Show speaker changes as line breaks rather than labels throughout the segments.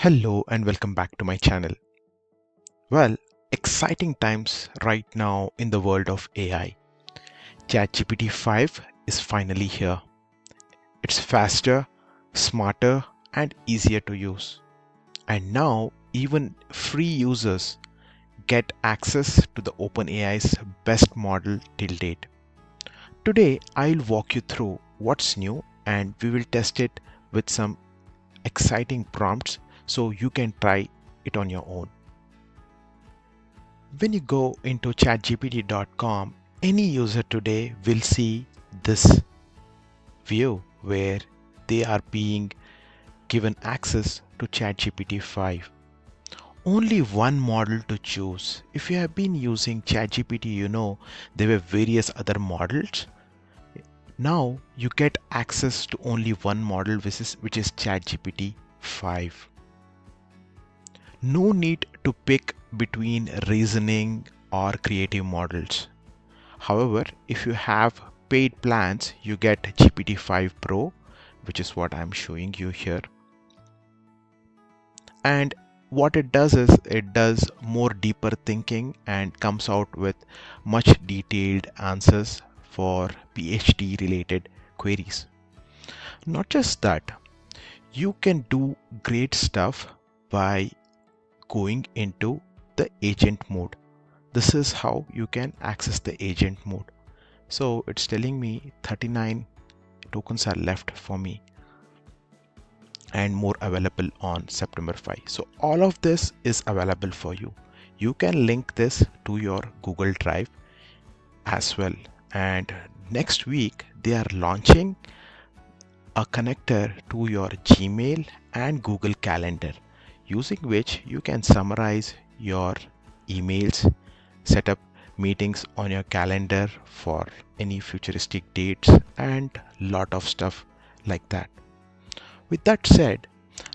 Hello and welcome back to my channel. Well, exciting times right now in the world of AI. ChatGPT 5 is finally here. It's faster, smarter, and easier to use. And now even free users get access to the OpenAI's best model till date. Today, I'll walk you through what's new and we will test it with some exciting prompts so you can try it on your own. When you go into chatgpt.com, any user today will see this view where they are being given access to ChatGPT 5. Only one model to choose. If you have been using ChatGPT, you know there were various other models. Now you get access to only one model, which is ChatGPT 5. No need to pick between reasoning or creative models. However, if you have paid plans, you get GPT-5 Pro, which is what I'm showing you here. And what it does is it does more deeper thinking and comes out with much detailed answers for PhD related queries. Not just that, you can do great stuff by going into the agent mode. This is how you can access the agent mode. So it's telling me 39 tokens are left for me and more available on September 5. So all of this is available for you. You can link this to your Google Drive as well. And next week they are launching a connector to your Gmail and Google Calendar, using which you can summarize your emails, set up meetings on your calendar for any futuristic dates and lot of stuff like that. With that said,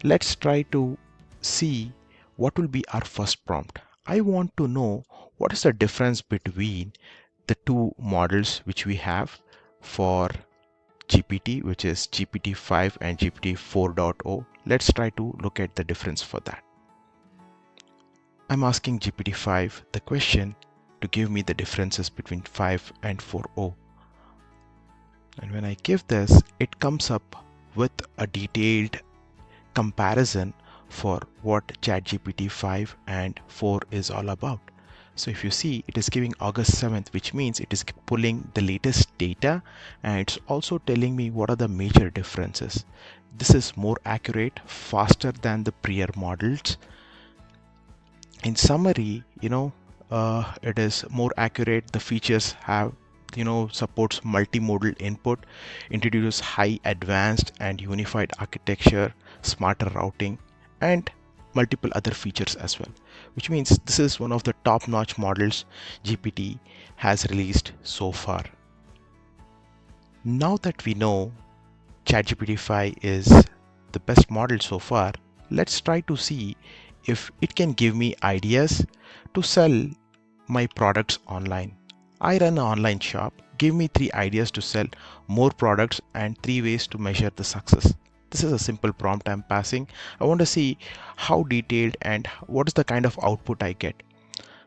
let's try to see what will be our first prompt. I want to know what is the difference between the two models which we have for GPT, which is GPT-5 and GPT-4o. Let's try to look at the difference for that. I'm asking GPT-5 the question to give me the differences between 5 and 4o. And when I give this, it comes up with a detailed comparison for what ChatGPT 5 and 4 is all about. So if you see, it is giving August 7th, which means it is pulling the latest data, and it's also telling me what are the major differences. This is more accurate, faster than the prior models. In summary, it is more accurate. The features have supports multimodal input, introduces high advanced and unified architecture, smarter routing, and multiple other features as well, which means this is one of the top-notch models GPT has released so far. Now that we know ChatGPT 5 is the best model so far, let's try to see if it can give me ideas to sell my products online. I run an online shop. Give me 3 ideas to sell more products and 3 ways to measure the success. This is a simple prompt I'm passing. I want to see how detailed and what is the kind of output I get.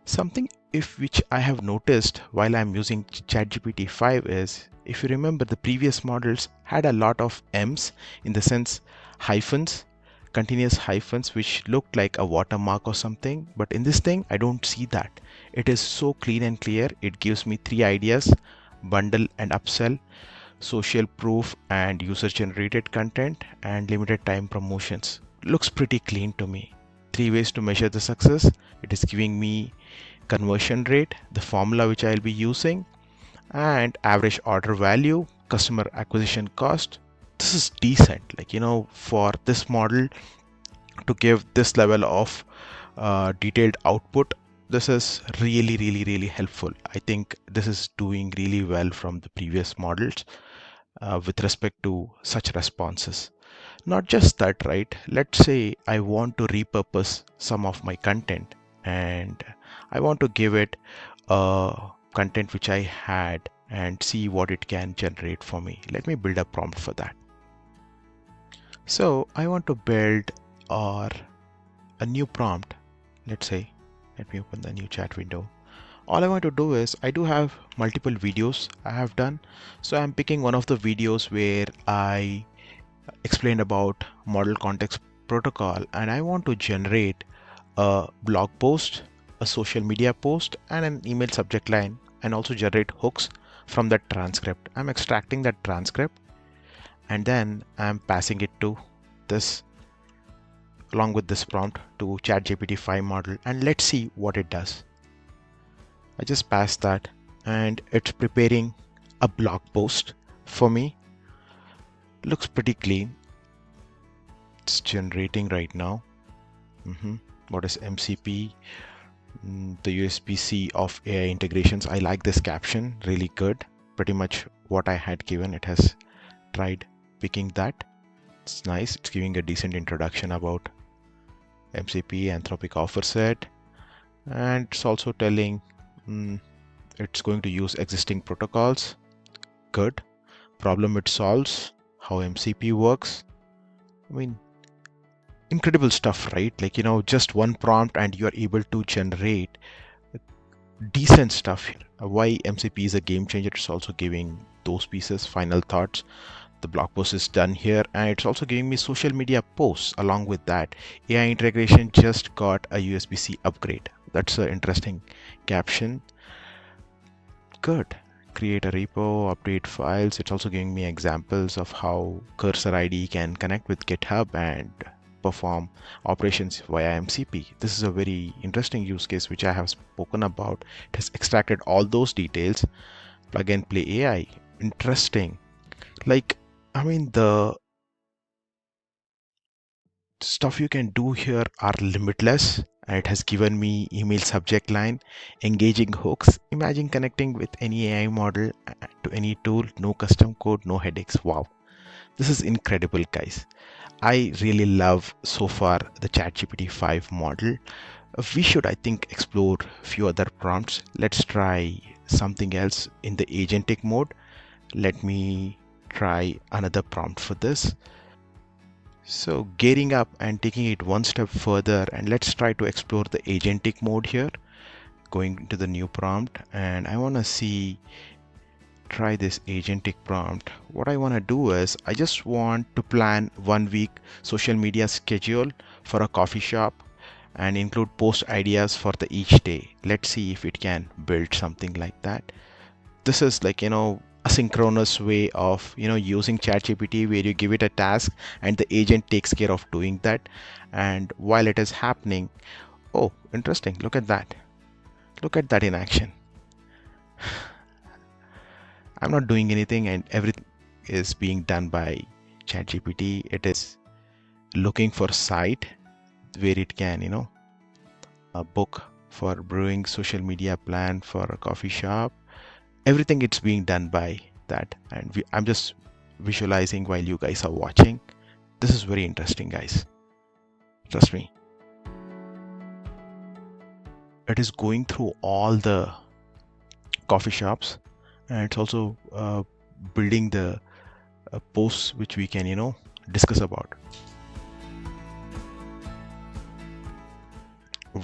Something which I have noticed while I'm using ChatGPT 5 is, if you remember, the previous models had a lot of M's, in the sense hyphens, continuous hyphens, which looked like a watermark or something. But in this thing, I don't see that. It is so clean and clear. It gives me 3 ideas: bundle and upsell, social proof and user generated content, and limited time promotions. Looks pretty clean to me. 3 ways to measure the success. It is giving me conversion rate, the formula which I'll be using, and average order value, customer acquisition cost. This is decent, for this model to give this level of detailed output. This is really helpful. I think this is doing really well from the previous models with respect to such responses. Not just that, right? Let's say I want to repurpose some of my content and I want to give it a content which I had and see what it can generate for me. Let me build a prompt for that. So I want to build or a new prompt. Let's say, let me open the new chat window. All I want to do is, I do have multiple videos I have done. So I'm picking one of the videos where I explained about model context protocol, and I want to generate a blog post, a social media post, and an email subject line, and also generate hooks from that transcript. I'm extracting that transcript and then I'm passing it to this along with this prompt to ChatGPT 5 model, and let's see what it does. I just passed that and it's preparing a blog post for me. Looks pretty clean. It's generating right now. What is MCP? The USB-C of AI integrations. I like this caption, really good. Pretty much what I had given. It has tried picking that. It's nice. It's giving a decent introduction about MCP, Anthropic offer set, and it's also telling it's going to use existing protocols. Good. Problem it solves, how MCP works. I mean, incredible stuff, right? Like, just one prompt and you are able to generate decent stuff here. Why MCP is a game changer, it's also giving those pieces, final thoughts. The blog post is done here, and it's also giving me social media posts along with that. AI integration just got a USB-C upgrade. That's an interesting caption. Good. Create a repo, update files. It's also giving me examples of how Cursor ID can connect with GitHub and perform operations via MCP. This is a very interesting use case which I have spoken about. It has extracted all those details. Plug and play AI. Interesting. Like, I mean, the stuff you can do here are limitless, and it has given me email subject line, engaging hooks. Imagine connecting with any AI model to any tool, no custom code, no headaches. Wow, this is incredible, guys. I really love so far the ChatGPT 5 model. We should, I think, explore a few other prompts. Let's try something else in the agentic mode. Let me try another prompt for this. So gearing up and taking it one step further, and let's try to explore the agentic mode here. Going to the new prompt, and I want to try this agentic prompt. What I want to do is, I just want to plan 1 week social media schedule for a coffee shop and include post ideas for the each day. Let's see if it can build something like that. This is like, a synchronous way of, using ChatGPT, where you give it a task and the agent takes care of doing that. And while it is happening, oh, interesting. Look at that. Look at that in action. I'm not doing anything and everything is being done by ChatGPT. It is looking for site where it can, book for brewing, social media plan for a coffee shop. Everything it's being done by that, and I'm just visualizing while you guys are watching. This is very interesting, guys. Trust me. It is going through all the coffee shops, and it's also building the posts which we can, discuss about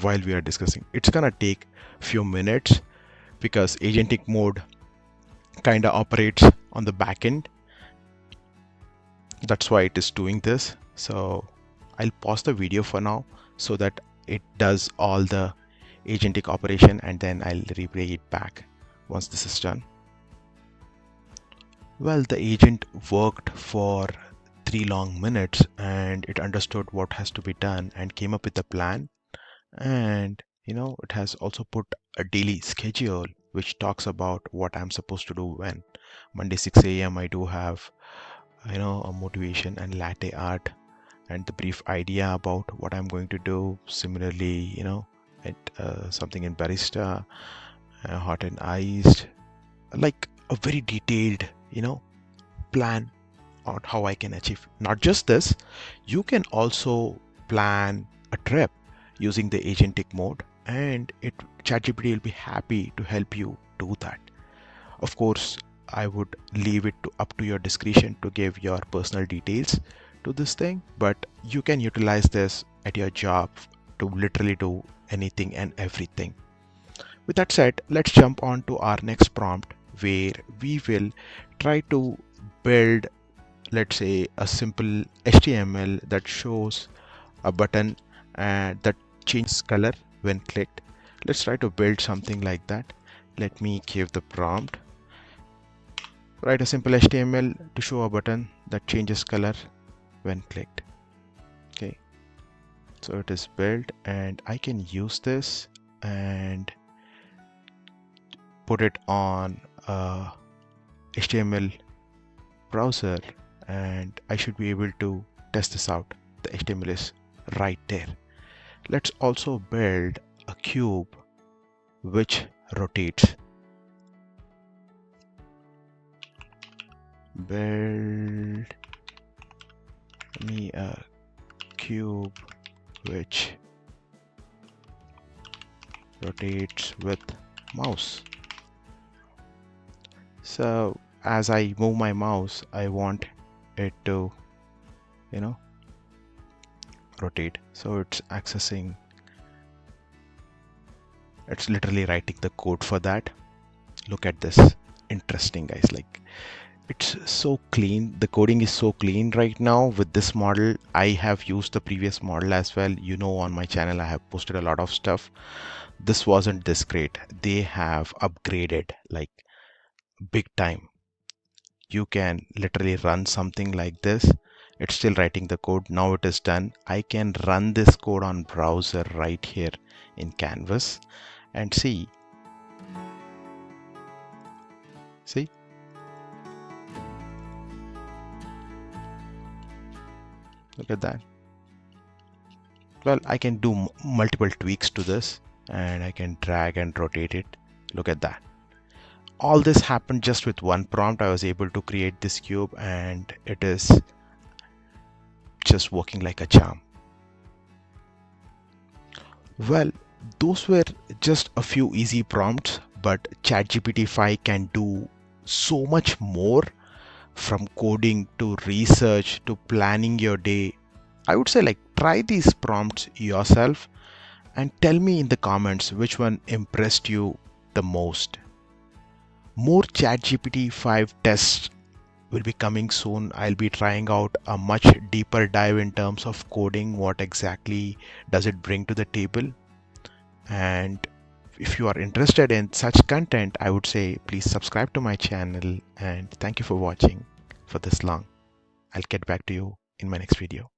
while we are discussing. It's gonna take few minutes because agentic mode kind of operates on the back end. That's why it is doing this. So I'll pause the video for now so that it does all the agentic operation, and then I'll replay it back once this is done. Well, the agent worked for 3 long minutes and it understood what has to be done and came up with a plan. And it has also put a daily schedule which talks about what I'm supposed to do when Monday 6 a.m. I do have a motivation and latte art and the brief idea about what I'm going to do. Similarly, something in barista, hot and iced, like a very detailed plan on how I can achieve. Not just this, you can also plan a trip using the agentic mode, and ChatGPT will be happy to help you do that. Of course, I would leave it up to your discretion to give your personal details to this thing, but you can utilize this at your job to literally do anything and everything. With that said, let's jump on to our next prompt where we will try to build, let's say, a simple HTML that shows a button that changes color when clicked. Let's try to build something like that. Let me give the prompt. Write a simple HTML to show a button that changes color when clicked. Okay, so it is built and I can use this and put it on a HTML browser and I should be able to test this out. The HTML is right there. Let's also build a cube which rotates. Build me a cube which rotates with mouse. So as I move my mouse, I want it to, rotate. So it's accessing, it's literally writing the code for that. Look at this. Interesting, guys. Like, it's so clean. The coding is so clean right now with this model. I have used the previous model as well. On my channel, I have posted a lot of stuff. This wasn't this great. They have upgraded like big time. You can literally run something like this. It's still writing the code. Now it is done. I can run this code on browser right here in Canvas and see. Look at that. Well, I can do multiple tweaks to this and I can drag and rotate it. Look at that. All this happened just with one prompt. I was able to create this cube and it is just working like a charm. Well, those were just a few easy prompts, but ChatGPT 5 can do so much more, from coding to research to planning your day. I would say, like, try these prompts yourself and tell me in the comments which one impressed you the most. More ChatGPT 5 tests will be coming soon. I'll be trying out a much deeper dive in terms of coding. What exactly does it bring to the table? And if you are interested in such content, I would say please subscribe to my channel, and thank you for watching for this long. I'll get back to you in my next video.